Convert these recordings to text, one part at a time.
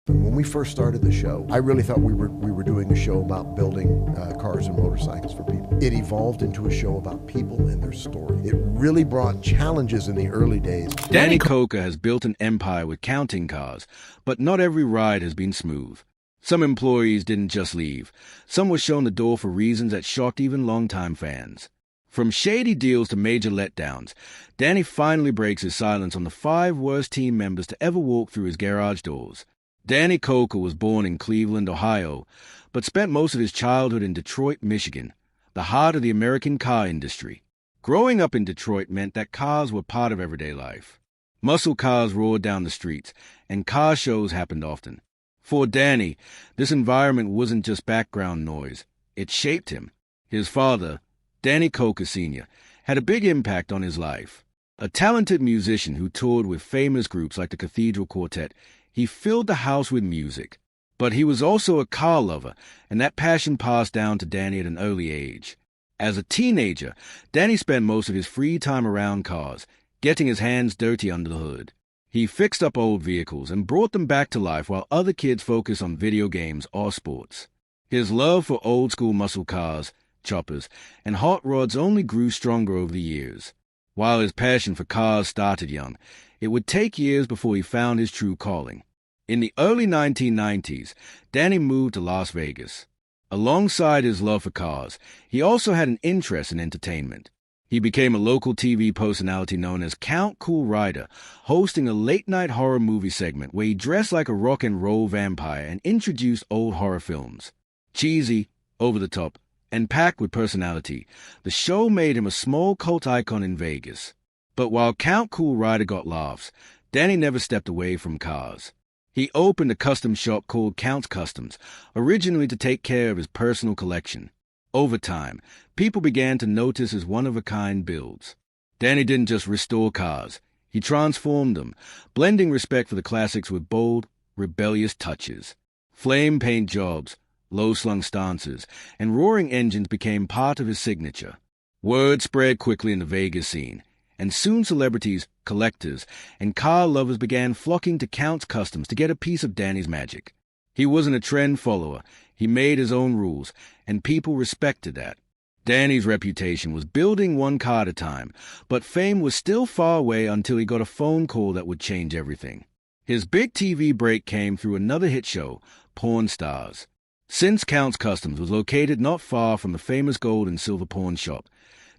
When we first started the show, I really thought we were doing a show about building cars and motorcycles for people. It evolved into a show about people and their story. It really brought challenges in the early days. Danny Koker has built an empire with counting cars, but not every ride has been smooth. Some employees didn't just leave. Some were shown the door for reasons that shocked even longtime fans. From shady deals to major letdowns, Danny finally breaks his silence on the 5 worst team members to ever walk through his garage doors. Danny Koker was born in Cleveland, Ohio, but spent most of his childhood in Detroit, Michigan, the heart of the American car industry. Growing up in Detroit meant that cars were part of everyday life. Muscle cars roared down the streets, and car shows happened often. For Danny, this environment wasn't just background noise. It shaped him. His father, Danny Koker Sr., had a big impact on his life. A talented musician who toured with famous groups like the Cathedral Quartet, he filled the house with music. But he was also a car lover, and that passion passed down to Danny at an early age. As a teenager, Danny spent most of his free time around cars, getting his hands dirty under the hood. He fixed up old vehicles and brought them back to life while other kids focused on video games or sports. His love for old-school muscle cars, choppers, and hot rods only grew stronger over the years. While his passion for cars started young, it would take years before he found his true calling. In the early 1990s, Danny moved to Las Vegas. Alongside his love for cars, he also had an interest in entertainment. He became a local TV personality known as Count Cool Rider, hosting a late-night horror movie segment where he dressed like a rock and roll vampire and introduced old horror films. Cheesy, over the top, and packed with personality, the show made him a small cult icon in Vegas. But while Count Cool Rider got laughs, Danny never stepped away from cars. He opened a custom shop called Count's Customs, originally to take care of his personal collection. Over time, people began to notice his one-of-a-kind builds. Danny didn't just restore cars, he transformed them, blending respect for the classics with bold, rebellious touches. Flame paint jobs, low-slung stances, and roaring engines became part of his signature. Word spread quickly in the Vegas scene, and soon celebrities, collectors, and car lovers began flocking to Count's Customs to get a piece of Danny's magic. He wasn't a trend follower, he made his own rules, and people respected that. Danny's reputation was building one car at a time, but fame was still far away until he got a phone call that would change everything. His big TV break came through another hit show, Porn Stars. Since Count's Customs was located not far from the famous gold and silver pawn shop,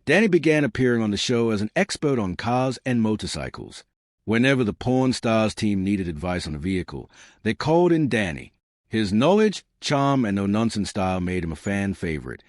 Danny began appearing on the show as an expert on cars and motorcycles. Whenever the Porn Stars team needed advice on a vehicle, they called in Danny. His knowledge, charm, and no-nonsense style made him a fan favorite,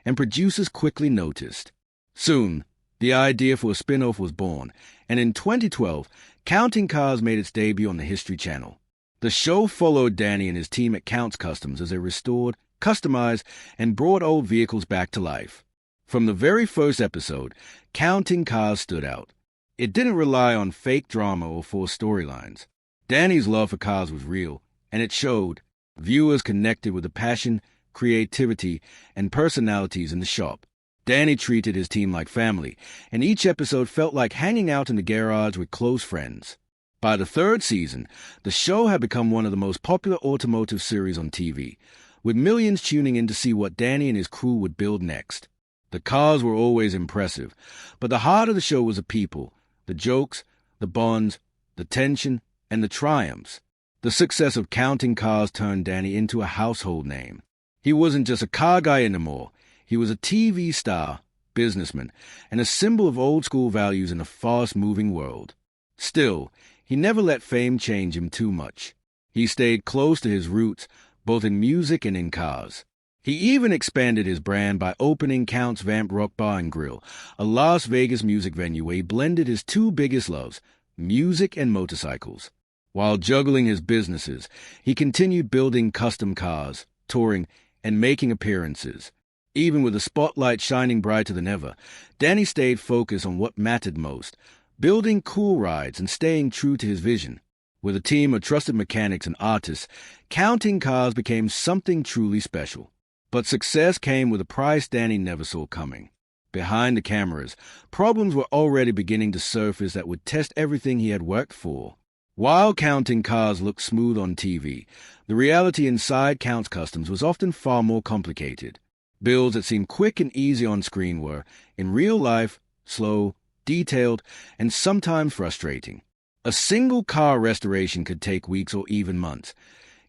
and producers quickly noticed. Soon, the idea for a spin-off was born, and in 2012, Counting Cars made its debut on the History Channel. The show followed Danny and his team at Count's Customs as they restored, customized, and brought old vehicles back to life. From the very first episode, Counting Cars stood out. It didn't rely on fake drama or forced storylines. Danny's love for cars was real, and it showed. Viewers connected with the passion, creativity, and personalities in the shop. Danny treated his team like family, and each episode felt like hanging out in the garage with close friends. By the 3rd season, the show had become one of the most popular automotive series on TV, with millions tuning in to see what Danny and his crew would build next. The cars were always impressive, but the heart of the show was the people, the jokes, the bonds, the tension, and the triumphs. The success of Counting Cars turned Danny into a household name. He wasn't just a car guy anymore. He was a TV star, businessman, and a symbol of old-school values in a fast-moving world. Still, he never let fame change him too much. He stayed close to his roots, both in music and in cars. He even expanded his brand by opening Count's Vamp Rock Bar and Grill, a Las Vegas music venue where he blended his two biggest loves, music and motorcycles. While juggling his businesses, he continued building custom cars, touring, and making appearances. Even with the spotlight shining brighter than ever, Danny stayed focused on what mattered most, building cool rides and staying true to his vision. With a team of trusted mechanics and artists, Counting Cars became something truly special. But success came with a price Danny never saw coming. Behind the cameras, problems were already beginning to surface that would test everything he had worked for. While counting cars looked smooth on TV, the reality inside Count's Customs was often far more complicated. Builds that seemed quick and easy on screen were, in real life, slow, detailed, and sometimes frustrating. A single car restoration could take weeks or even months,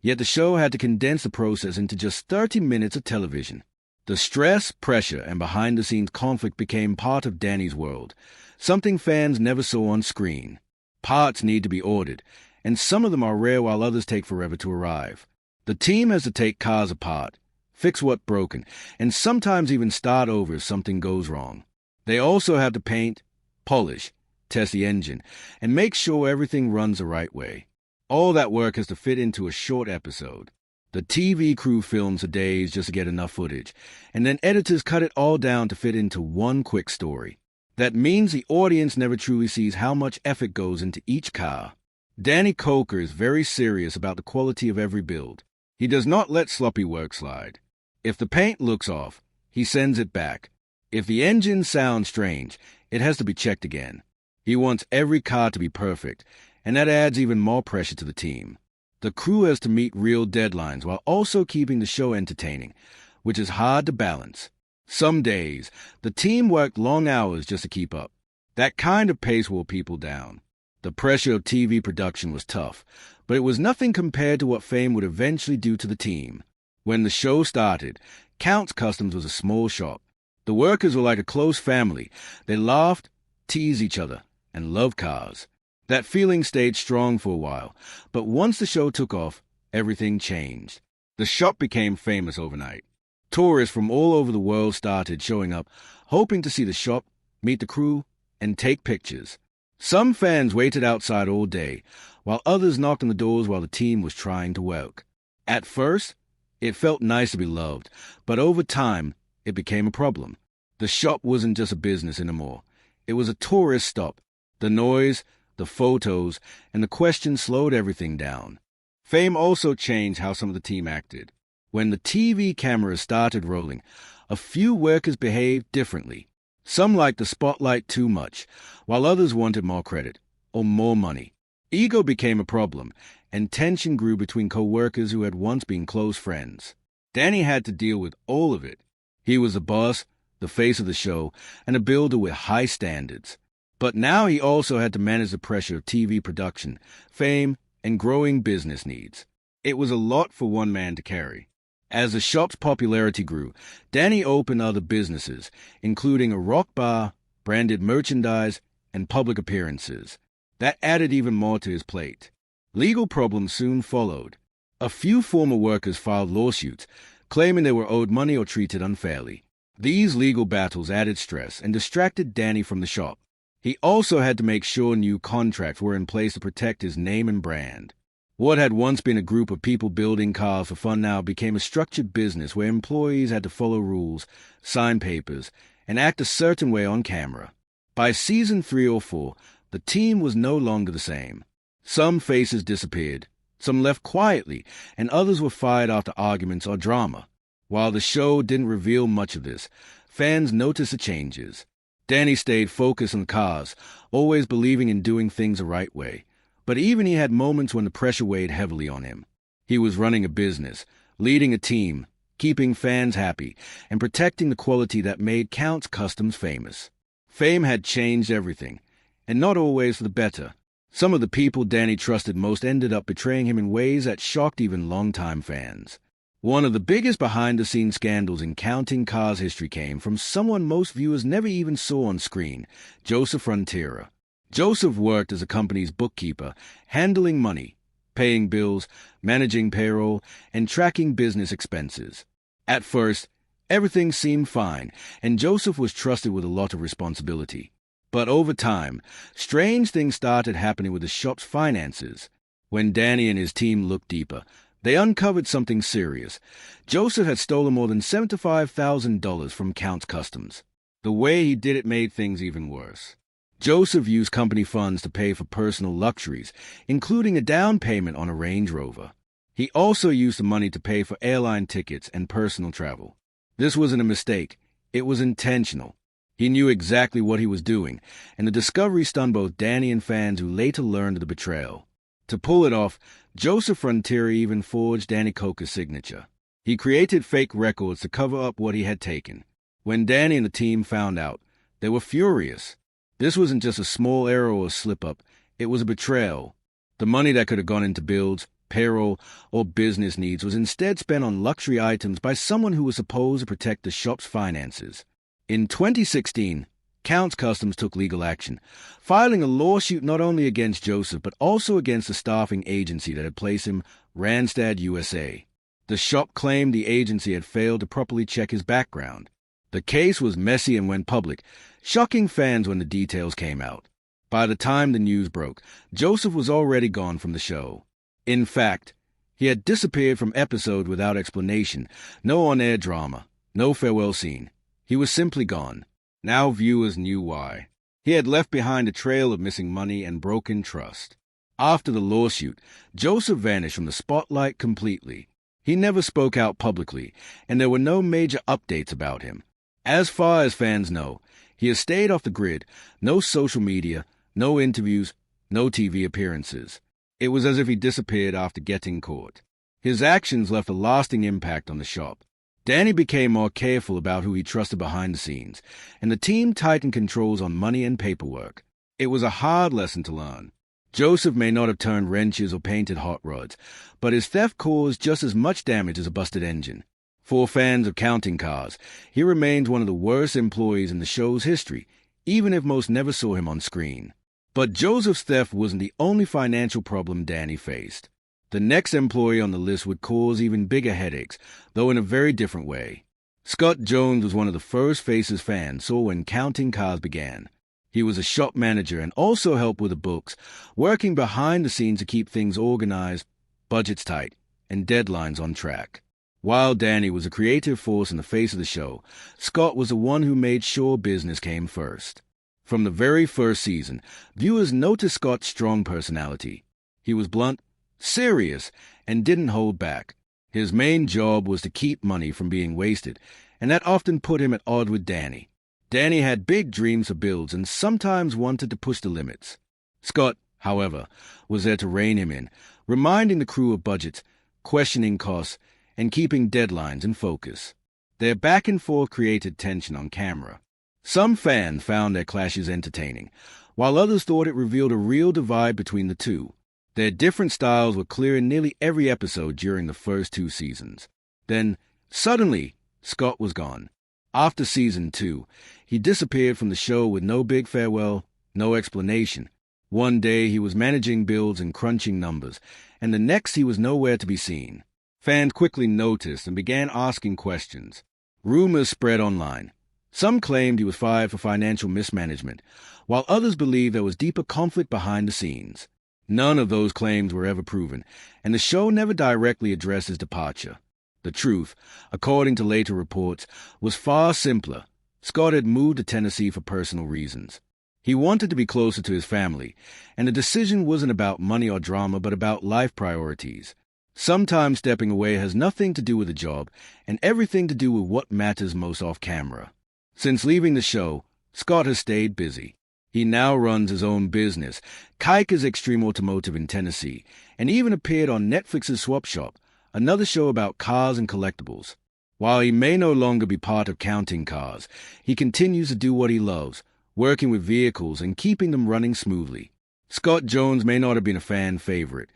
yet the show had to condense the process into just 30 minutes of television. The stress, pressure, and behind-the-scenes conflict became part of Danny's world, something fans never saw on screen. Parts need to be ordered, and some of them are rare while others take forever to arrive. The team has to take cars apart, fix what's broken, and sometimes even start over if something goes wrong. They also have to paint, polish, test the engine, and make sure everything runs the right way. All that work has to fit into a short episode. The TV crew films for days just to get enough footage, and then editors cut it all down to fit into one quick story. That means the audience never truly sees how much effort goes into each car. Danny Koker is very serious about the quality of every build. He does not let sloppy work slide. If the paint looks off, he sends it back. If the engine sounds strange, it has to be checked again. He wants every car to be perfect, and that adds even more pressure to the team. The crew has to meet real deadlines while also keeping the show entertaining, which is hard to balance. Some days, the team worked long hours just to keep up. That kind of pace wore people down. The pressure of TV production was tough, but it was nothing compared to what fame would eventually do to the team. When the show started, Count's Customs was a small shop. The workers were like a close family. They laughed, teased each other, and loved cars. That feeling stayed strong for a while, but once the show took off, everything changed. The shop became famous overnight. Tourists from all over the world started showing up, hoping to see the shop, meet the crew, and take pictures. Some fans waited outside all day, while others knocked on the doors while the team was trying to work. At first, it felt nice to be loved, but over time, it became a problem. The shop wasn't just a business anymore. It was a tourist stop. The noise, the photos, and the questions slowed everything down. Fame also changed how some of the team acted. When the TV cameras started rolling, a few workers behaved differently. Some liked the spotlight too much, while others wanted more credit, or more money. Ego became a problem, and tension grew between co-workers who had once been close friends. Danny had to deal with all of it. He was the boss, the face of the show, and a builder with high standards. But now he also had to manage the pressure of TV production, fame, and growing business needs. It was a lot for one man to carry. As the shop's popularity grew, Danny opened other businesses, including a rock bar, branded merchandise, and public appearances. That added even more to his plate. Legal problems soon followed. A few former workers filed lawsuits, claiming they were owed money or treated unfairly. These legal battles added stress and distracted Danny from the shop. He also had to make sure new contracts were in place to protect his name and brand. What had once been a group of people building cars for fun now became a structured business where employees had to follow rules, sign papers, and act a certain way on camera. By season 3 or 4, the team was no longer the same. Some faces disappeared, some left quietly, and others were fired after arguments or drama. While the show didn't reveal much of this, fans noticed the changes. Danny stayed focused on cars, always believing in doing things the right way. But even he had moments when the pressure weighed heavily on him. He was running a business, leading a team, keeping fans happy, and protecting the quality that made Count's Customs famous. Fame had changed everything, and not always for the better. Some of the people Danny trusted most ended up betraying him in ways that shocked even longtime fans. One of the biggest behind-the-scenes scandals in Counting Cars history came from someone most viewers never even saw on screen, Joseph Frontiera. Joseph worked as a company's bookkeeper, handling money, paying bills, managing payroll, and tracking business expenses. At first, everything seemed fine, and Joseph was trusted with a lot of responsibility. But over time, strange things started happening with the shop's finances. When Danny and his team looked deeper, they uncovered something serious. Joseph had stolen more than $75,000 from Count's Customs. The way he did it made things even worse. Joseph used company funds to pay for personal luxuries, including a down payment on a Range Rover. He also used the money to pay for airline tickets and personal travel. This wasn't a mistake. It was intentional. He knew exactly what he was doing, and the discovery stunned both Danny and fans who later learned of the betrayal. To pull it off, Joseph Frontiere even forged Danny Koker's signature. He created fake records to cover up what he had taken. When Danny and the team found out, they were furious. This wasn't just a small error or a slip-up, it was a betrayal. The money that could have gone into builds, payroll, or business needs was instead spent on luxury items by someone who was supposed to protect the shop's finances. In 2016, Counts Customs took legal action, filing a lawsuit not only against Joseph but also against the staffing agency that had placed him, Randstad USA. The shop claimed the agency had failed to properly check his background. The case was messy and went public, shocking fans when the details came out. By the time the news broke, Joseph was already gone from the show. In fact, he had disappeared from episode without explanation, no on-air drama, no farewell scene. He was simply gone. Now viewers knew why. He had left behind a trail of missing money and broken trust. After the lawsuit, Joseph vanished from the spotlight completely. He never spoke out publicly, and there were no major updates about him. As far as fans know, he has stayed off the grid, no social media, no interviews, no TV appearances. It was as if he disappeared after getting caught. His actions left a lasting impact on the shop. Danny became more careful about who he trusted behind the scenes, and the team tightened controls on money and paperwork. It was a hard lesson to learn. Joseph may not have turned wrenches or painted hot rods, but his theft caused just as much damage as a busted engine. For fans of counting cars, he remains one of the worst employees in the show's history, even if most never saw him on screen. But Joseph's theft wasn't the only financial problem Danny faced. The next employee on the list would cause even bigger headaches, though in a very different way. Scott Jones was one of the first faces fans saw when counting cars began. He was a shop manager and also helped with the books, working behind the scenes to keep things organized, budgets tight, and deadlines on track. While Danny was a creative force in the face of the show, Scott was the one who made sure business came first. From the very first season, viewers noticed Scott's strong personality. He was blunt, serious, and didn't hold back. His main job was to keep money from being wasted, and that often put him at odds with Danny. Danny had big dreams for builds and sometimes wanted to push the limits. Scott, however, was there to rein him in, reminding the crew of budgets, questioning costs, and keeping deadlines in focus. Their back-and-forth created tension on camera. Some fans found their clashes entertaining, while others thought it revealed a real divide between the two. Their different styles were clear in nearly every episode during the first 2 seasons. Then, suddenly, Scott was gone. After season 2, he disappeared from the show with no big farewell, no explanation. One day he was managing builds and crunching numbers, and the next he was nowhere to be seen. Fans quickly noticed and began asking questions. Rumors spread online. Some claimed he was fired for financial mismanagement, while others believed there was deeper conflict behind the scenes. None of those claims were ever proven, and the show never directly addressed his departure. The truth, according to later reports, was far simpler. Scott had moved to Tennessee for personal reasons. He wanted to be closer to his family, and the decision wasn't about money or drama but about life priorities. Sometimes stepping away has nothing to do with the job, and everything to do with what matters most off camera. Since leaving the show, Scott has stayed busy. He now runs his own business, Koker's Extreme Automotive in Tennessee, and even appeared on Netflix's Swap Shop, another show about cars and collectibles. While he may no longer be part of counting cars, he continues to do what he loves, working with vehicles and keeping them running smoothly. Scott Jones may not have been a fan favorite,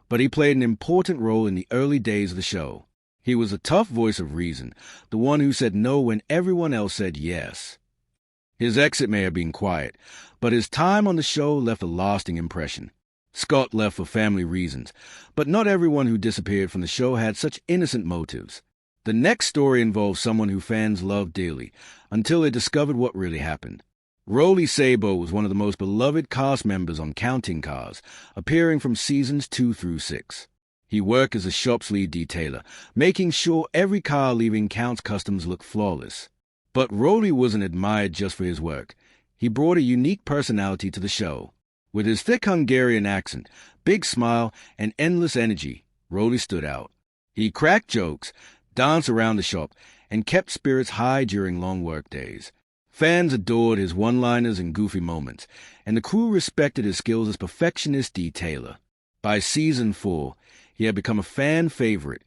but he played an important role in the early days of the show. He was a tough voice of reason, the one who said no when everyone else said yes. His exit may have been quiet, but his time on the show left a lasting impression. Scott left for family reasons, but not everyone who disappeared from the show had such innocent motives. The next story involves someone who fans loved dearly, until they discovered what really happened. Rolly Sabo was one of the most beloved cast members on Counting Cars, appearing from seasons 2 through 6. He worked as a shop's lead detailer, making sure every car leaving Counts Customs looked flawless. But Rolly wasn't admired just for his work. He brought a unique personality to the show. With his thick Hungarian accent, big smile, and endless energy, Rolly stood out. He cracked jokes, danced around the shop, and kept spirits high during long work days. Fans adored his one-liners and goofy moments, and the crew respected his skills as perfectionist detailer. By season 4, he had become a fan favorite,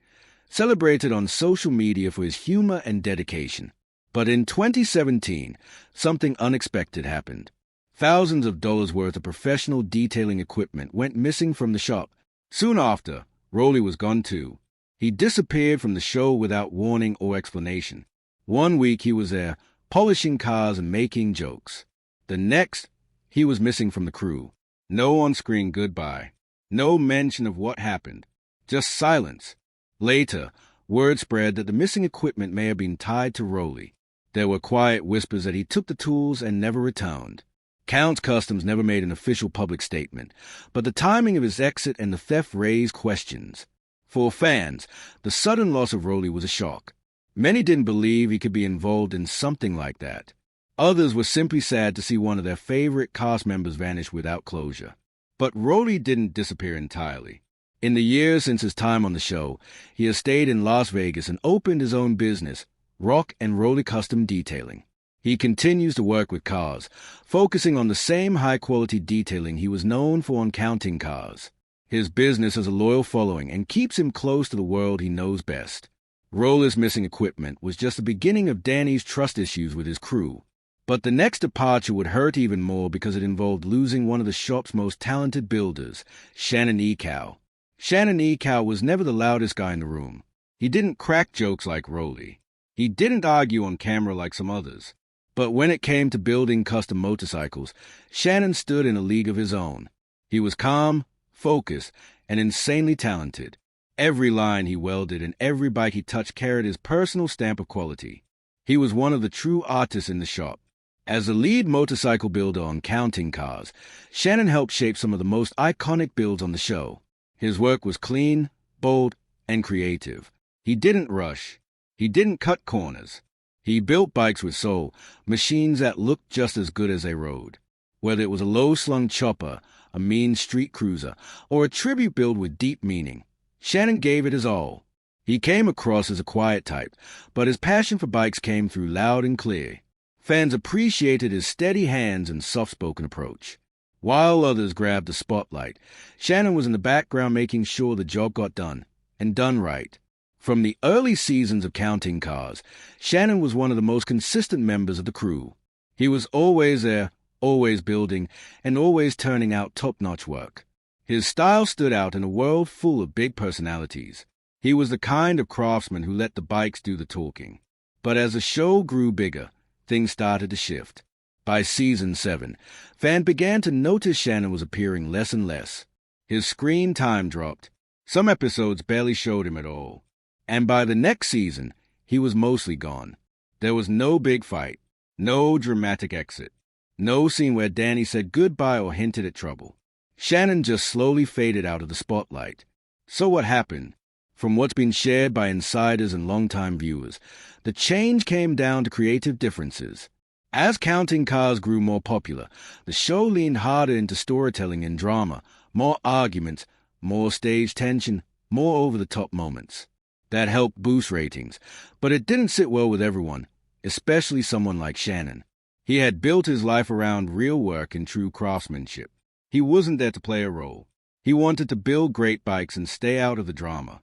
celebrated on social media for his humor and dedication. But in 2017, something unexpected happened. Thousands of dollars worth of professional detailing equipment went missing from the shop. Soon after, Rowley was gone too. He disappeared from the show without warning or explanation. One week he was there, polishing cars and making jokes. The next, he was missing from the crew. No on-screen goodbye. No mention of what happened. Just silence. Later, word spread that the missing equipment may have been tied to Rowley. There were quiet whispers that he took the tools and never returned. Count's Customs never made an official public statement, but the timing of his exit and the theft raised questions. For fans, the sudden loss of Rowley was a shock. Many didn't believe he could be involved in something like that. Others were simply sad to see one of their favorite cast members vanish without closure. But Rowley didn't disappear entirely. In the years since his time on the show, he has stayed in Las Vegas and opened his own business, Rock and Rowley Custom Detailing. He continues to work with cars, focusing on the same high-quality detailing he was known for on Counting Cars. His business has a loyal following and keeps him close to the world he knows best. Rowley's missing equipment was just the beginning of Danny's trust issues with his crew. But the next departure would hurt even more because it involved losing one of the shop's most talented builders, Shannon Ekow. Shannon Ekow was never the loudest guy in the room. He didn't crack jokes like Rowley. He didn't argue on camera like some others. But when it came to building custom motorcycles, Shannon stood in a league of his own. He was calm, focused, and insanely talented. Every line he welded and every bike he touched carried his personal stamp of quality. He was one of the true artists in the shop. As the lead motorcycle builder on Counting Cars, Shannon helped shape some of the most iconic builds on the show. His work was clean, bold, and creative. He didn't rush. He didn't cut corners. He built bikes with soul, machines that looked just as good as they rode. Whether it was a low-slung chopper, a mean street cruiser, or a tribute build with deep meaning, Shannon gave it his all. He came across as a quiet type, but his passion for bikes came through loud and clear. Fans appreciated his steady hands and soft-spoken approach. While others grabbed the spotlight, Shannon was in the background making sure the job got done, and done right. From the early seasons of Counting Cars, Shannon was one of the most consistent members of the crew. He was always there, always building, and always turning out top-notch work. His style stood out in a world full of big personalities. He was the kind of craftsman who let the bikes do the talking. But as the show grew bigger, things started to shift. By season 7, fans began to notice Shannon was appearing less and less. His screen time dropped. Some episodes barely showed him at all. And by the next season, he was mostly gone. There was no big fight, no dramatic exit, no scene where Danny said goodbye or hinted at trouble. Shannon just slowly faded out of the spotlight. So what happened? From what's been shared by insiders and longtime viewers, the change came down to creative differences. As Counting Cars grew more popular, the show leaned harder into storytelling and drama, more arguments, more stage tension, more over-the-top moments. That helped boost ratings, but it didn't sit well with everyone, especially someone like Shannon. He had built his life around real work and true craftsmanship. He wasn't there to play a role. He wanted to build great bikes and stay out of the drama.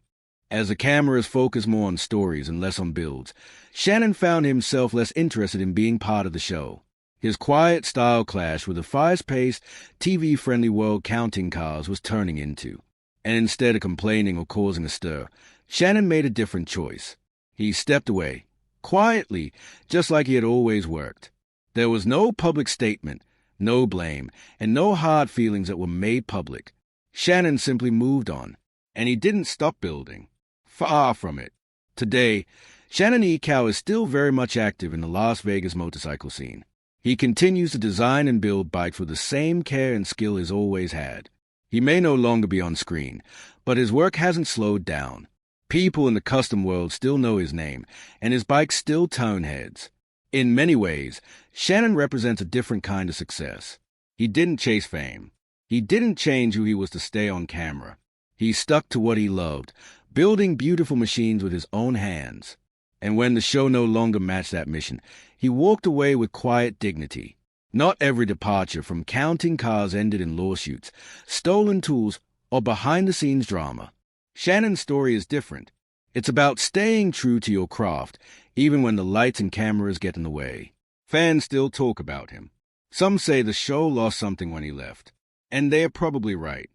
As the cameras focused more on stories and less on builds, Shannon found himself less interested in being part of the show. His quiet style clash with the fast-paced, TV-friendly world Counting Cars was turning into. And instead of complaining or causing a stir, Shannon made a different choice. He stepped away, quietly, just like he had always worked. There was no public statement, no blame, and no hard feelings that were made public. Shannon simply moved on, and he didn't stop building. Far from it. Today, Shannon Ekow is still very much active in the Las Vegas motorcycle scene. He continues to design and build bikes with the same care and skill he's always had. He may no longer be on screen, but his work hasn't slowed down. People in the custom world still know his name, and his bikes still turn heads. In many ways, Shannon represents a different kind of success. He didn't chase fame. He didn't change who he was to stay on camera. He stuck to what he loved, building beautiful machines with his own hands. And when the show no longer matched that mission, he walked away with quiet dignity. Not every departure from Counting Cars ended in lawsuits, stolen tools, or behind-the-scenes drama. Shannon's story is different. It's about staying true to your craft, even when the lights and cameras get in the way. Fans still talk about him. Some say the show lost something when he left, and they're probably right.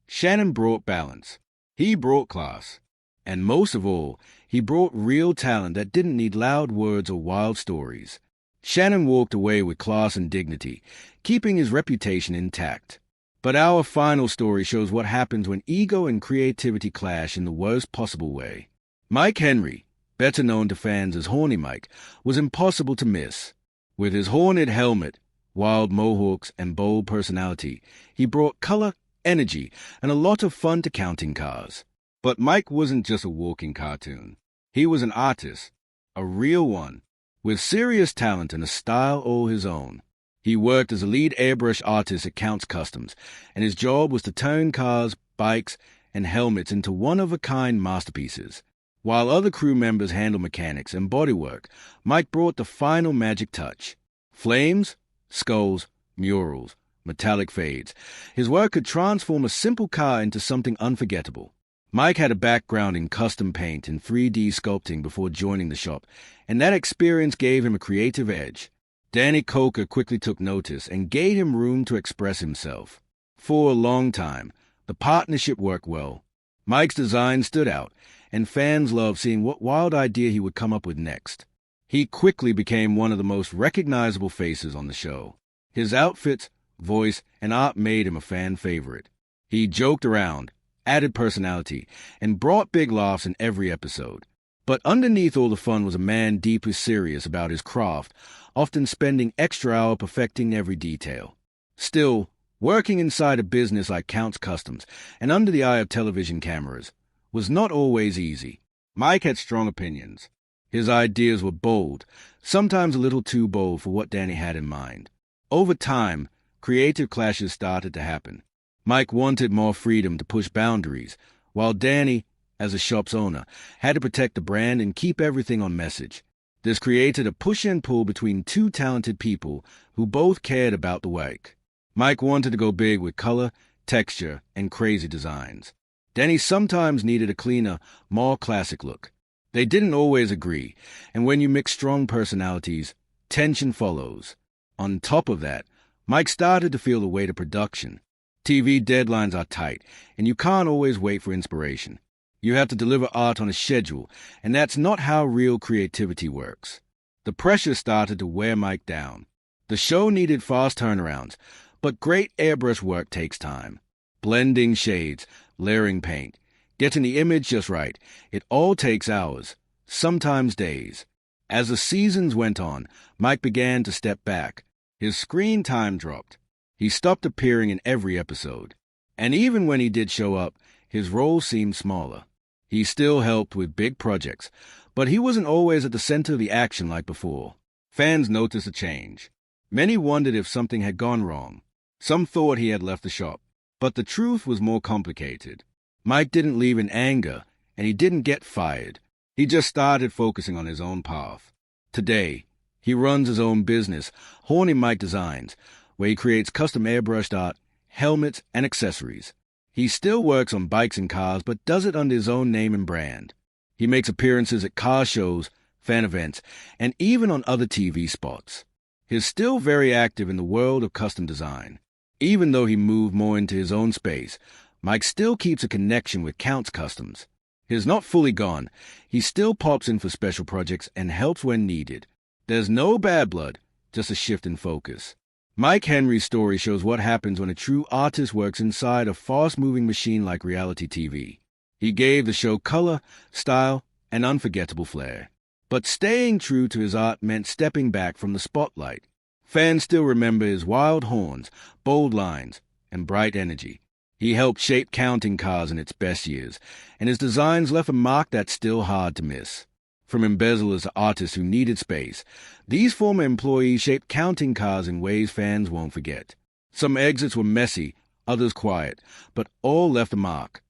Shannon brought balance. He brought class. And most of all, he brought real talent that didn't need loud words or wild stories. Shannon walked away with class and dignity, keeping his reputation intact. But our final story shows what happens when ego and creativity clash in the worst possible way. Mike Henry, better known to fans as Horny Mike, was impossible to miss. With his horned helmet, wild mohawks, and bold personality, he brought color, energy, and a lot of fun to Counting Cars. But Mike wasn't just a walking cartoon. He was an artist, a real one, with serious talent and a style all his own. He worked as a lead airbrush artist at Counts Customs, and his job was to turn cars, bikes, and helmets into one-of-a-kind masterpieces. While other crew members handled mechanics and bodywork, Mike brought the final magic touch. Flames, skulls, murals, metallic fades. His work could transform a simple car into something unforgettable. Mike had a background in custom paint and 3D sculpting before joining the shop, and that experience gave him a creative edge. Danny Koker quickly took notice and gave him room to express himself. For a long time, the partnership worked well. Mike's design stood out, and fans loved seeing what wild idea he would come up with next. He quickly became one of the most recognizable faces on the show. His outfits, voice, and art made him a fan favorite. He joked around, added personality, and brought big laughs in every episode. But underneath all the fun was a man deeply serious about his craft, often spending extra hours perfecting every detail. Still, working inside a business like Counts Customs and under the eye of television cameras was not always easy. Mike had strong opinions. His ideas were bold, sometimes a little too bold for what Danny had in mind. Over time, creative clashes started to happen. Mike wanted more freedom to push boundaries, while Danny, as a shop's owner, had to protect the brand and keep everything on message. This created a push and pull between two talented people who both cared about the work. Mike wanted to go big with color, texture, and crazy designs. Danny sometimes needed a cleaner, more classic look. They didn't always agree, and when you mix strong personalities, tension follows. On top of that, Mike started to feel the weight of production. TV deadlines are tight, and you can't always wait for inspiration. You have to deliver art on a schedule, and that's not how real creativity works. The pressure started to wear Mike down. The show needed fast turnarounds, but great airbrush work takes time. Blending shades, layering paint, getting the image just right, it all takes hours, sometimes days. As the seasons went on, Mike began to step back. His screen time dropped. He stopped appearing in every episode. And even when he did show up, his role seemed smaller. He still helped with big projects, but he wasn't always at the center of the action like before. Fans noticed a change. Many wondered if something had gone wrong. Some thought he had left the shop. But the truth was more complicated. Mike didn't leave in anger, and he didn't get fired. He just started focusing on his own path. Today, he runs his own business, Horny Mike Designs, where he creates custom airbrushed art, helmets, and accessories. He still works on bikes and cars, but does it under his own name and brand. He makes appearances at car shows, fan events, and even on other TV spots. He's still very active in the world of custom design. Even though he moved more into his own space, Mike still keeps a connection with Counts Customs. He's not fully gone. He still pops in for special projects and helps when needed. There's no bad blood, just a shift in focus. Mike Henry's story shows what happens when a true artist works inside a fast-moving machine like reality TV. He gave the show color, style, and unforgettable flair. But staying true to his art meant stepping back from the spotlight. Fans still remember his wild horns, bold lines, and bright energy. He helped shape Counting Cars in its best years, and his designs left a mark that's still hard to miss. From embezzlers to artists who needed space, these former employees shaped Counting Cars in ways fans won't forget. Some exits were messy, others quiet, but all left a mark.